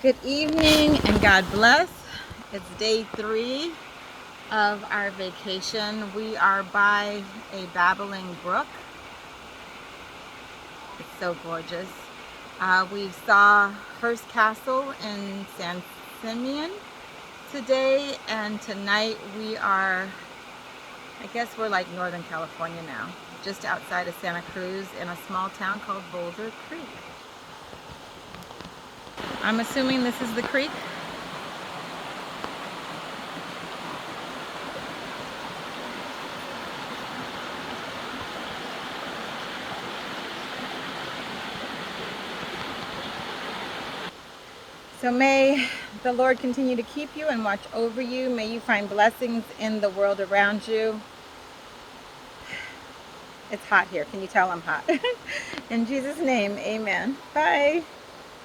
Good evening and God bless. It's day 3 of our vacation. We are by a babbling brook. It's so gorgeous. We saw Hearst Castle in San Simeon today, and tonight we are, I guess we're like Northern California now, just outside of Santa Cruz in a small town called Boulder Creek. I'm assuming this is the creek. So may the Lord continue to keep you and watch over you. May you find blessings in the world around you. It's hot here. Can you tell I'm hot? In Jesus' name, amen. Bye.